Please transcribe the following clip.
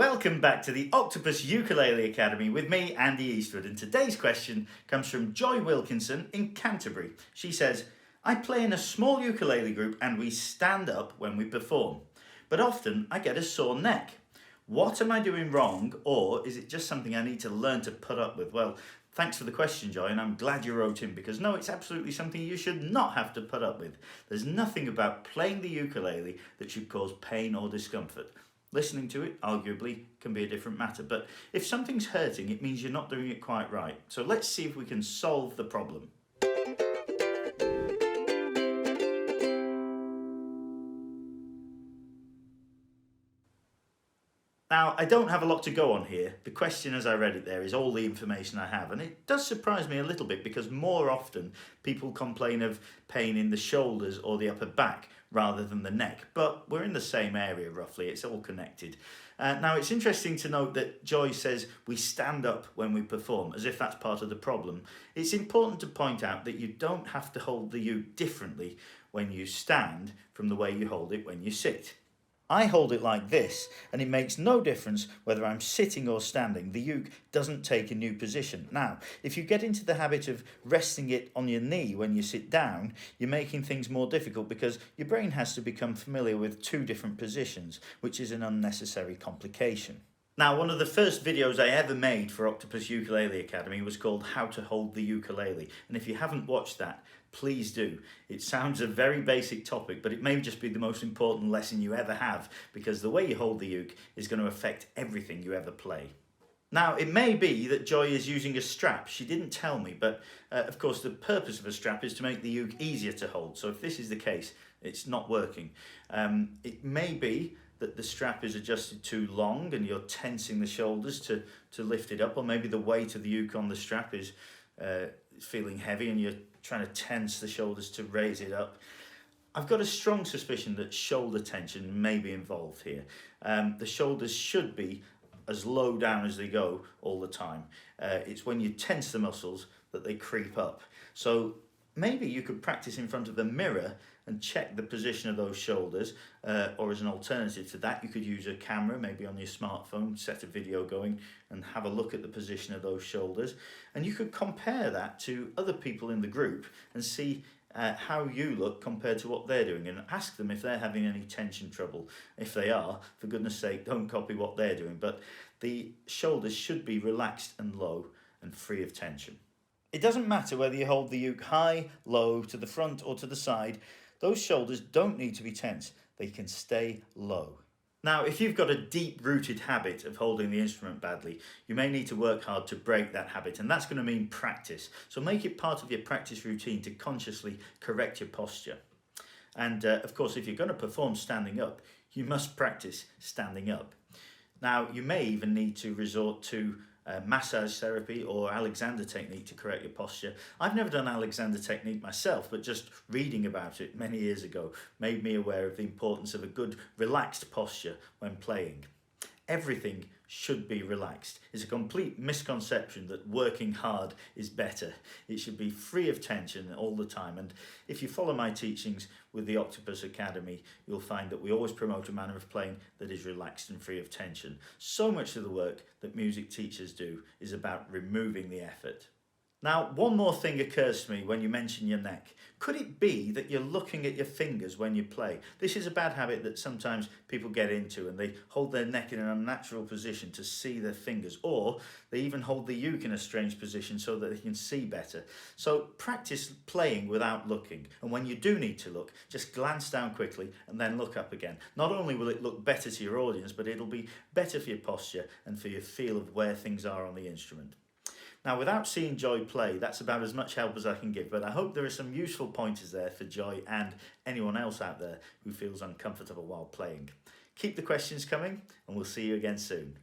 Welcome back to the Octopus Ukulele Academy with me, Andy Eastwood, and today's question comes from Joy Wilkinson in Canterbury. She says, I play in a small ukulele group and we stand up when we perform, but often I get a sore neck. What am I doing wrong, or is it just something I need to learn to put up with? Well, thanks for the question, Joy, and I'm glad you wrote in, because no, it's absolutely something you should not have to put up with. There's nothing about playing the ukulele that should cause pain or discomfort. Listening to it, arguably, can be a different matter, but if something's hurting, it means you're not doing it quite right. So let's see if we can solve the problem. Now, I don't have a lot to go on here. The question as I read it there is all the information I have, and it does surprise me a little bit because more often people complain of pain in the shoulders or the upper back rather than the neck, but we're in the same area roughly, it's all connected. Now, it's interesting to note that Joy says we stand up when we perform, as if that's part of the problem. It's important to point out that you don't have to hold the uke differently when you stand from the way you hold it when you sit. I hold it like this, and it makes no difference whether I'm sitting or standing. The uke doesn't take a new position. Now, if you get into the habit of resting it on your knee when you sit down, you're making things more difficult because your brain has to become familiar with two different positions, which is an unnecessary complication. Now, one of the first videos I ever made for Octopus Ukulele Academy was called How to Hold the Ukulele, and if you haven't watched that, please do. It sounds a very basic topic, but it may just be the most important lesson you ever have, because the way you hold the uke is going to affect everything you ever play. Now, it may be that Joy is using a strap. She didn't tell me, but of course the purpose of a strap is to make the uke easier to hold, so if this is the case, it's not working. It may be that the strap is adjusted too long and you're tensing the shoulders to lift it up, or maybe the weight of the uke on the strap is feeling heavy and you're trying to tense the shoulders to raise it up. I've got a strong suspicion that shoulder tension may be involved here. The shoulders should be as low down as they go all the time. It's when you tense the muscles that they creep up. So maybe you could practice in front of the mirror and check the position of those shoulders, or as an alternative to that, you could use a camera, maybe on your smartphone, set a video going and have a look at the position of those shoulders. And you could compare that to other people in the group and see how you look compared to what they're doing, and ask them if they're having any tension trouble. If they are, for goodness sake, don't copy what they're doing, but the shoulders should be relaxed and low and free of tension. It doesn't matter whether you hold the uke high, low, to the front or to the side. Those shoulders don't need to be tense. They can stay low. Now, if you've got a deep-rooted habit of holding the instrument badly, you may need to work hard to break that habit, and that's going to mean practice. So make it part of your practice routine to consciously correct your posture. And of course, if you're going to perform standing up, you must practice standing up. Now, you may even need to resort to massage therapy or Alexander technique to correct your posture. I've never done Alexander technique myself, but just reading about it many years ago made me aware of the importance of a good relaxed posture when playing. Everything should be relaxed. It's a complete misconception that working hard is better. It should be free of tension all the time, and if you follow my teachings with the Octopus Academy, you'll find that we always promote a manner of playing that is relaxed and free of tension. So much of the work that music teachers do is about removing the effort. Now, one more thing occurs to me when you mention your neck. Could it be that you're looking at your fingers when you play? This is a bad habit that sometimes people get into, and they hold their neck in an unnatural position to see their fingers, or they even hold the uke in a strange position so that they can see better. So practice playing without looking, and when you do need to look, just glance down quickly and then look up again. Not only will it look better to your audience, but it'll be better for your posture and for your feel of where things are on the instrument. Now, without seeing Joy play, that's about as much help as I can give, but I hope there are some useful pointers there for Joy and anyone else out there who feels uncomfortable while playing. Keep the questions coming, and we'll see you again soon.